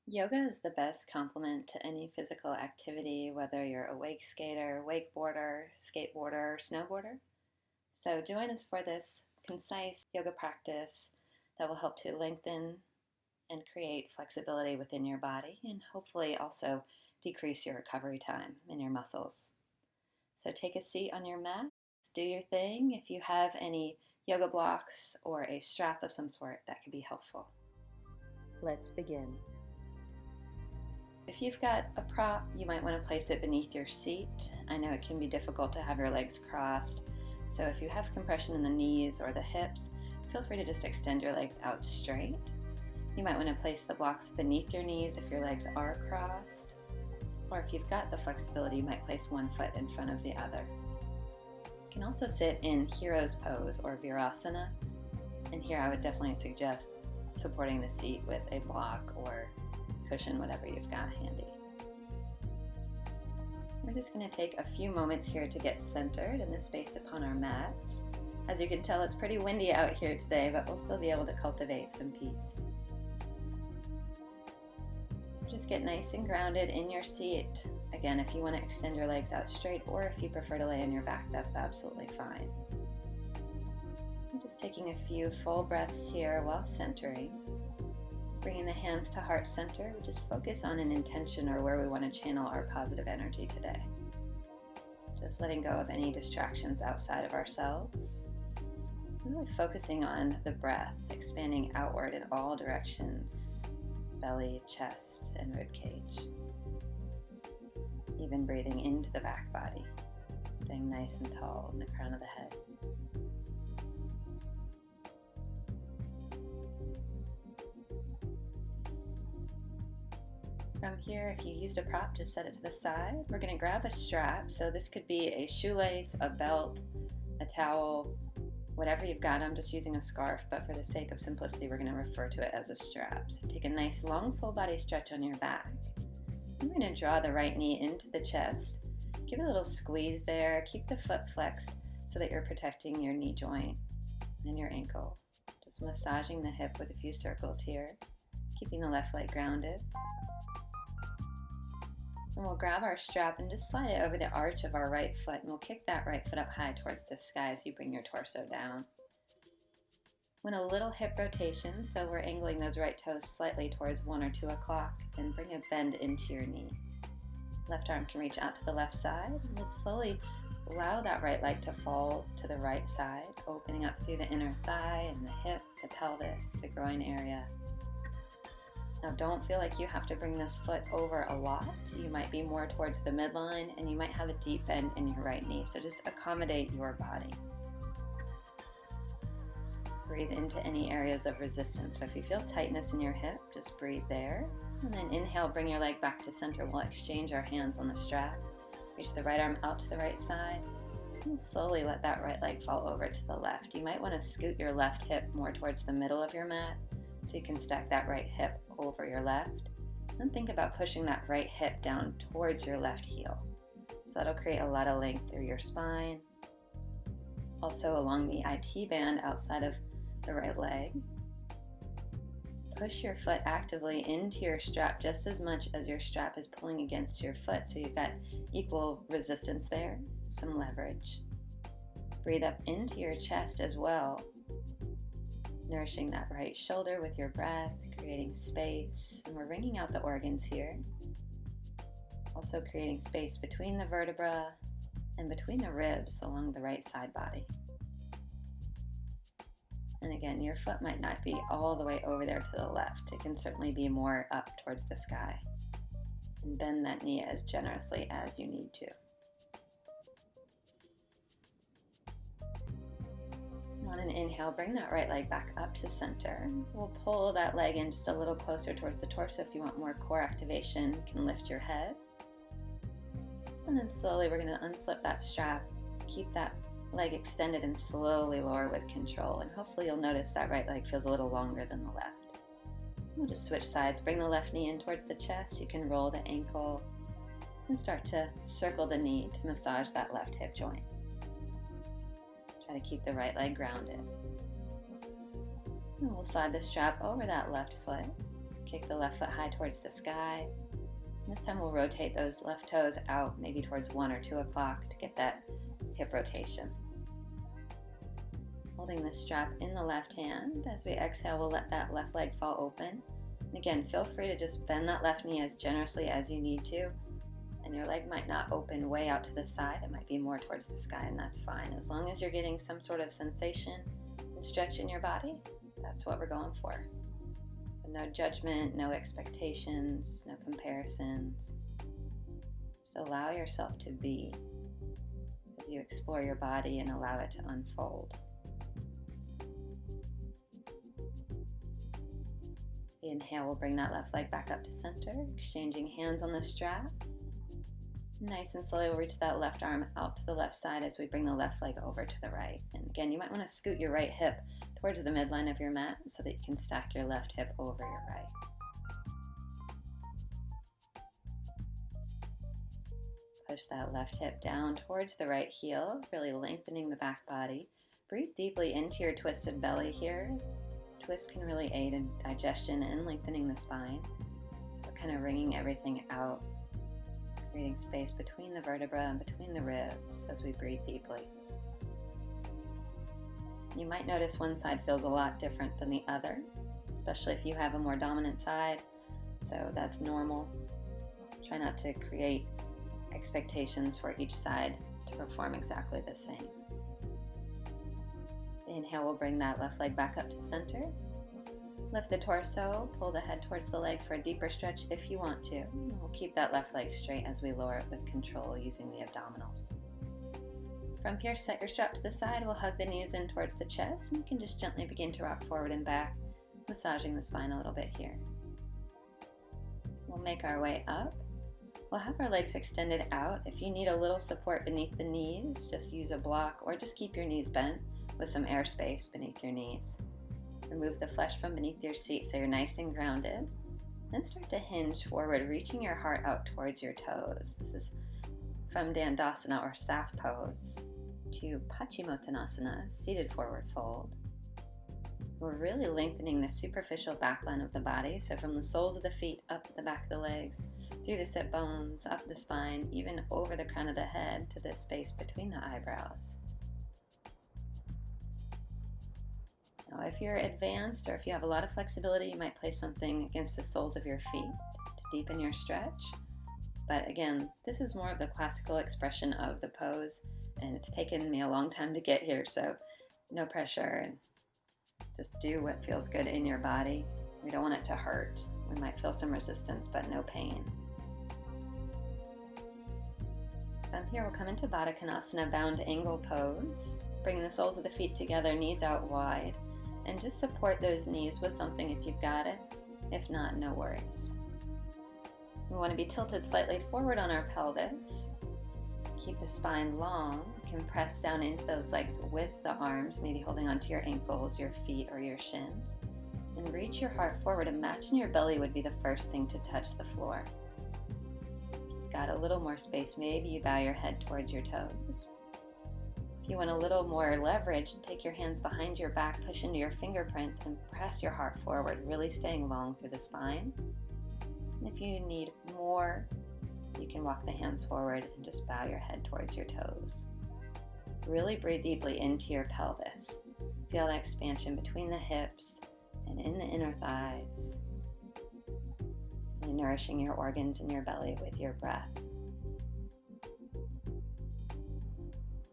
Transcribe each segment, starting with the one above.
Yoga is the best complement to any physical activity, whether you're a wake skater, wakeboarder, skateboarder, snowboarder. So join us for this concise yoga practice that will help to lengthen and create flexibility within your body and hopefully also decrease your recovery time in your muscles. So take a seat on your mat, do your thing. If you have any yoga blocks or a strap of some sort, that could be helpful. Let's begin. If you've got a prop, you might want to place it beneath your seat. I know it can be difficult to have your legs crossed, so if you have compression in the knees or the hips, feel free to just extend your legs out straight. You might want to place the blocks beneath your knees if your legs are crossed, or if you've got the flexibility, you might place one foot in front of the other. You can also sit in hero's pose or virasana, and here I would definitely suggest supporting the seat with a block or cushion, whatever you've got handy. We're just going to take a few moments here to get centered in the space upon our mats. As you can tell, it's pretty windy out here today, but we'll still be able to cultivate some peace. So just get nice and grounded in your seat. Again, if you want to extend your legs out straight, or if you prefer to lay on your back, that's absolutely fine. I'm just taking a few full breaths here while centering. Bringing the hands to heart center, we just focus on an intention or where we want to channel our positive energy today. Just letting go of any distractions outside of ourselves. Really focusing on the breath, expanding outward in all directions, belly, chest, and rib cage. Even breathing into the back body, staying nice and tall in the crown of the head. From here, if you used a prop, just set it to the side. We're going to grab a strap, so this could be a shoelace, a belt, a towel, whatever you've got. I'm just using a scarf, but for the sake of simplicity, we're going to refer to it as a strap. So take a nice long full body stretch on your back. I'm going to draw the right knee into the chest. Give it a little squeeze there. Keep the foot flexed so that you're protecting your knee joint and your ankle. Just massaging the hip with a few circles here, keeping the left leg grounded. And we'll grab our strap and just slide it over the arch of our right foot, and we'll kick that right foot up high towards the sky as you bring your torso down. Want a little hip rotation, so we're angling those right toes slightly towards 1 or 2 o'clock, and bring a bend into your knee. Left arm can reach out to the left side, and we'll slowly allow that right leg to fall to the right side, opening up through the inner thigh and the hip, the pelvis, the groin area. Now don't feel like you have to bring this foot over a lot. You might be more towards the midline and you might have a deep bend in your right knee. So just accommodate your body. Breathe into any areas of resistance. So if you feel tightness in your hip, just breathe there. And then inhale, bring your leg back to center. We'll exchange our hands on the strap. Reach the right arm out to the right side. We'll slowly let that right leg fall over to the left. You might want to scoot your left hip more towards the middle of your mat, so you can stack that right hip over your left. Then think about pushing that right hip down towards your left heel. So that'll create a lot of length through your spine. Also along the IT band outside of the right leg. Push your foot actively into your strap just as much as your strap is pulling against your foot, so you've got equal resistance there, some leverage. Breathe up into your chest as well. Nourishing that right shoulder with your breath, creating space, and we're wringing out the organs here. Also creating space between the vertebra and between the ribs along the right side body. And again, your foot might not be all the way over there to the left. It can certainly be more up towards the sky. And bend that knee as generously as you need to. On an inhale, bring that right leg back up to center. We'll pull that leg in just a little closer towards the torso. If you want more core activation, you can lift your head. And then slowly we're going to unslip that strap, keep that leg extended and slowly lower with control. And hopefully you'll notice that right leg feels a little longer than the left. We'll just switch sides. Bring the left knee in towards the chest. You can roll the ankle and start to circle the knee to massage that left hip joint. Try to keep the right leg grounded. And we'll slide the strap over that left foot. Kick the left foot high towards the sky. This time we'll rotate those left toes out, maybe towards 1 or 2 o'clock to get that hip rotation. Holding the strap in the left hand. As we exhale, we'll let that left leg fall open. And again, feel free to just bend that left knee as generously as you need to. And your leg might not open way out to the side. It might be more towards the sky, and that's fine. As long as you're getting some sort of sensation and stretch in your body, that's what we're going for. So no judgment, no expectations, no comparisons. Just allow yourself to be as you explore your body and allow it to unfold. Inhale, we'll bring that left leg back up to center, exchanging hands on the strap. Nice and slowly we'll reach that left arm out to the left side as we bring the left leg over to the right. And again, you might want to scoot your right hip towards the midline of your mat so that you can stack your left hip over your right. Push that left hip down towards the right heel, really lengthening the back body. Breathe deeply into your twisted belly here. Twist can really aid in digestion and lengthening the spine. So we're kind of wringing everything out, creating space between the vertebra and between the ribs as we breathe deeply. You might notice one side feels a lot different than the other, especially if you have a more dominant side, so that's normal. Try not to create expectations for each side to perform exactly the same. Inhale, we'll bring that left leg back up to center. Lift the torso, pull the head towards the leg for a deeper stretch if you want to. We'll keep that left leg straight as we lower it with control using the abdominals. From here, set your strap to the side. We'll hug the knees in towards the chest, and you can just gently begin to rock forward and back, massaging the spine a little bit here. We'll make our way up. We'll have our legs extended out. If you need a little support beneath the knees, just use a block or just keep your knees bent with some airspace beneath your knees. Remove the flesh from beneath your seat so you're nice and grounded. Then start to hinge forward, reaching your heart out towards your toes. This is from Dandasana or staff pose to Paschimottanasana, seated forward fold. We're really lengthening the superficial backline of the body, so from the soles of the feet up the back of the legs, through the sit bones, up the spine, even over the crown of the head to the space between the eyebrows. Now, if you're advanced or if you have a lot of flexibility, you might place something against the soles of your feet to deepen your stretch. But again, this is more of the classical expression of the pose, and it's taken me a long time to get here, so no pressure, and just do what feels good in your body. We don't want it to hurt. We might feel some resistance, but no pain. From here, we'll come into Baddha Konasana, bound angle pose, bringing the soles of the feet together, knees out wide, and just support those knees with something if you've got it. If not, no worries. We want to be tilted slightly forward on our pelvis. Keep the spine long. You can press down into those legs with the arms, maybe holding onto your ankles, your feet, or your shins. And reach your heart forward. Imagine your belly would be the first thing to touch the floor. If you've got a little more space, maybe you bow your head towards your toes. If you want a little more leverage, take your hands behind your back, push into your fingerprints, and press your heart forward, really staying long through the spine. And if you need more, you can walk the hands forward and just bow your head towards your toes. Really breathe deeply into your pelvis. Feel that expansion between the hips and in the inner thighs. You're nourishing your organs in your belly with your breath.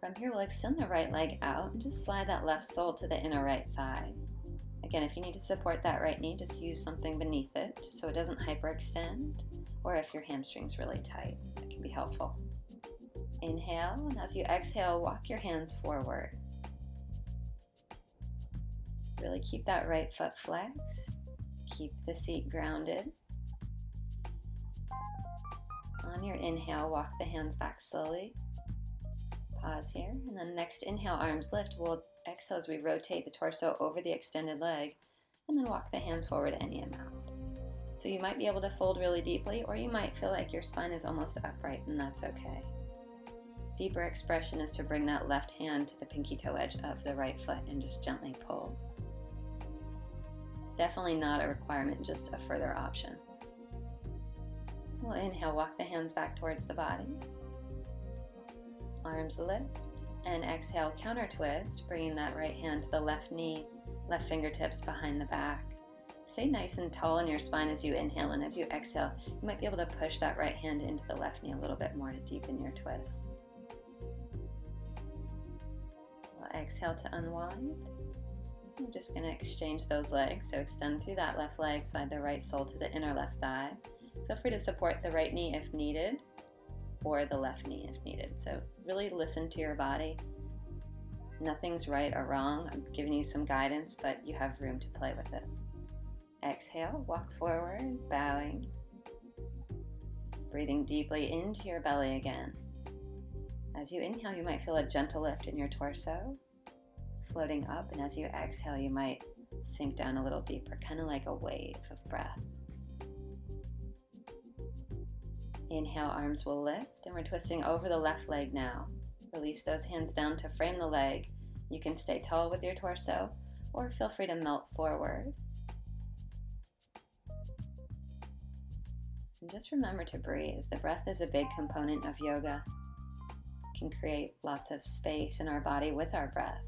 From here, we'll extend the right leg out and just slide that left sole to the inner right thigh. Again, if you need to support that right knee, just use something beneath it just so it doesn't hyperextend, or if your hamstring's really tight, that can be helpful. Inhale, and as you exhale, walk your hands forward. Really keep that right foot flexed. Keep the seat grounded. On your inhale, walk the hands back slowly. Pause here, and then next inhale, arms lift. We'll exhale as we rotate the torso over the extended leg, and then walk the hands forward any amount. So you might be able to fold really deeply, or you might feel like your spine is almost upright, and that's okay. Deeper expression is to bring that left hand to the pinky toe edge of the right foot and just gently pull. Definitely not a requirement, just a further option. We'll inhale, walk the hands back towards the body. Arms lift, and exhale, counter twist, bringing that right hand to the left knee, left fingertips behind the back. Stay nice and tall in your spine as you inhale, and as you exhale, you might be able to push that right hand into the left knee a little bit more to deepen your twist. We'll exhale to unwind. We're just going to exchange those legs, so extend through that left leg, slide the right sole to the inner left thigh. Feel free to support the right knee if needed, or the left knee if needed. So really listen to your body. Nothing's right or wrong. I'm giving you some guidance, but you have room to play with it. Exhale, walk forward, bowing. Breathing deeply into your belly again. As you inhale, you might feel a gentle lift in your torso, floating up, and as you exhale, you might sink down a little deeper, kind of like a wave of breath. Inhale, arms will lift, and we're twisting over the left leg now. Release those hands down to frame the leg. You can stay tall with your torso, or feel free to melt forward. And just remember to breathe. The breath is a big component of yoga. It can create lots of space in our body with our breath.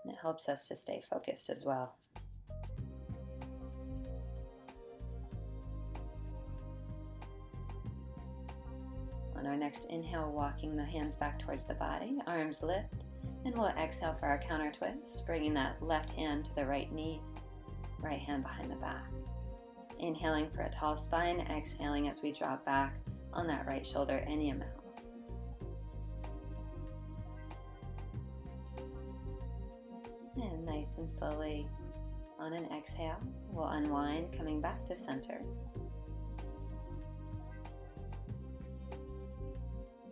And it helps us to stay focused as well. On our next inhale, walking the hands back towards the body, arms lift, and we'll exhale for our counter twist, bringing that left hand to the right knee, right hand behind the back. Inhaling for a tall spine, exhaling as we drop back on that right shoulder any amount. And nice and slowly, on an exhale, we'll unwind, coming back to center.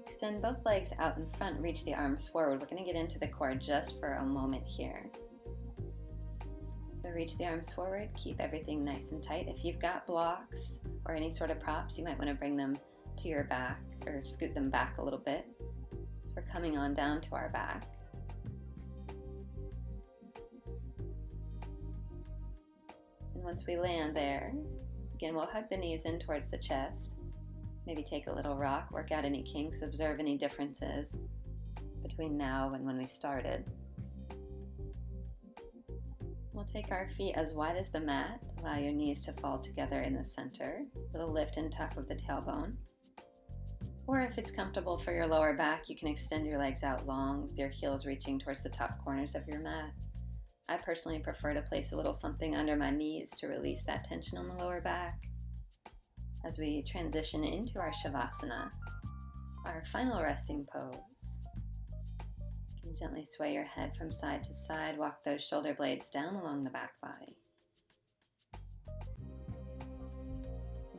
Extend both legs out in front, reach the arms forward. We're going to get into the core just for a moment here. So reach the arms forward, keep everything nice and tight. If you've got blocks or any sort of props, you might want to bring them to your back or scoot them back a little bit. So we're coming on down to our back. And once we land there, again, we'll hug the knees in towards the chest. Maybe take a little rock, work out any kinks, observe any differences between now and when we started. We'll take our feet as wide as the mat. Allow your knees to fall together in the center. A little lift and tuck of the tailbone. Or if it's comfortable for your lower back, you can extend your legs out long with your heels reaching towards the top corners of your mat. I personally prefer to place a little something under my knees to release that tension on the lower back. As we transition into our Shavasana, our final resting pose. You can gently sway your head from side to side, walk those shoulder blades down along the back body.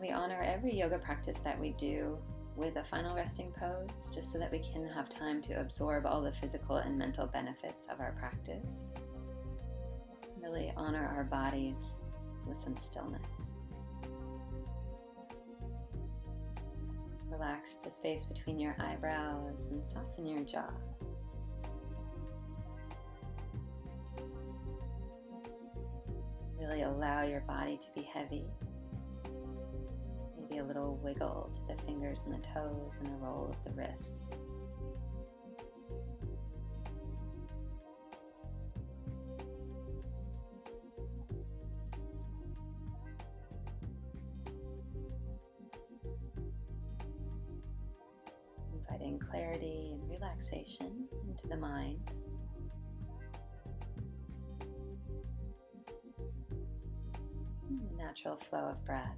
We honor every yoga practice that we do with a final resting pose, just so that we can have time to absorb all the physical and mental benefits of our practice. Really honor our bodies with some stillness. Relax the space between your eyebrows and soften your jaw. Really allow your body to be heavy. Maybe a little wiggle to the fingers and the toes and a roll of the wrists. Inviting clarity and relaxation into the mind. And the natural flow of breath.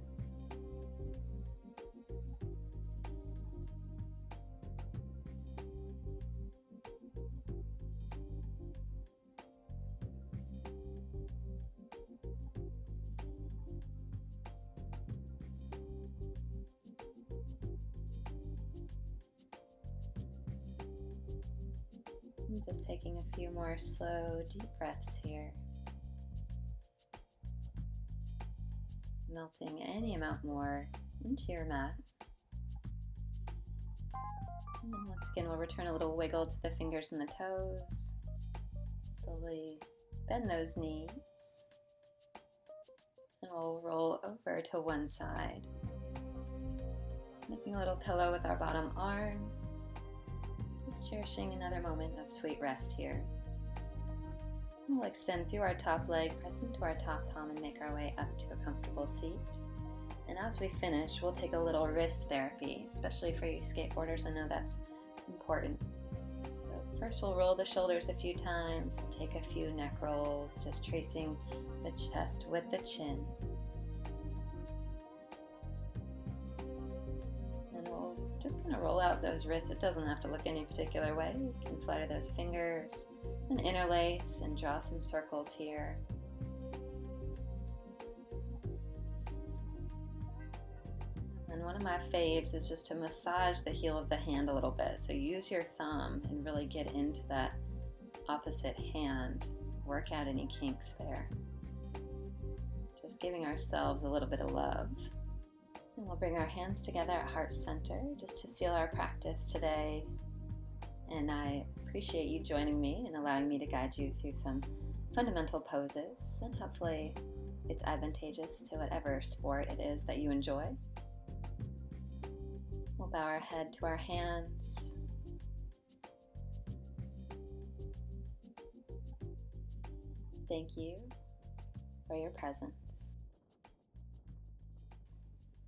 And just taking a few more slow, deep breaths here. Melting any amount more into your mat. And then once again, we'll return a little wiggle to the fingers and the toes. Slowly Bend those knees. And we'll roll over to one side, making a little pillow with our bottom arm. Just cherishing another moment of sweet rest here. And we'll extend through our top leg, press into our top palm, and make our way up to a comfortable seat. And as we finish, we'll take a little wrist therapy, especially for you skateboarders. I know that's important. So first, we'll roll the shoulders a few times. We'll take a few neck rolls, just tracing the chest with the chin. And we'll just kind of roll out those wrists. It doesn't have to look any particular way. You can flutter those fingers and interlace and draw some circles here. And one of my faves is just to massage the heel of the hand a little bit. So use your thumb and really get into that opposite hand. Work out any kinks there. Just giving ourselves a little bit of love. And we'll bring our hands together at heart center just to seal our practice today. And I appreciate you joining me and allowing me to guide you through some fundamental poses, and hopefully it's advantageous to whatever sport it is that you enjoy. We'll bow our head to our hands. Thank you for your presence.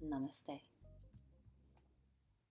Namaste.